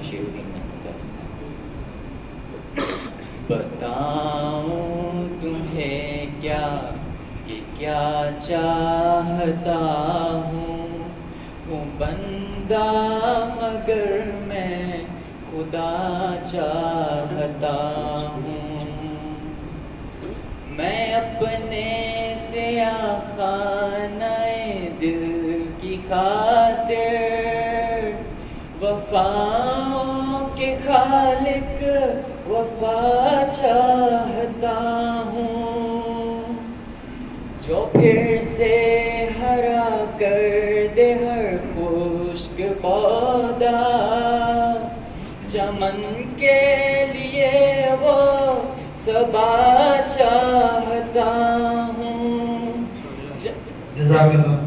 شیرودین میں بتاؤں تمہیں کیا کہ کیا چاہتا ہوں بندہ مگر میں خدا چاہتا ہوں میں اپنے سیاہ خانہ دل کی خاطر وفاؤں کے خالق وفا چاہتا ہوں جو پھر سے ہرا کر دے ہر خشک پودا چمن کے لیے وہ صبا چاہتا ہوں جزاک اللہ.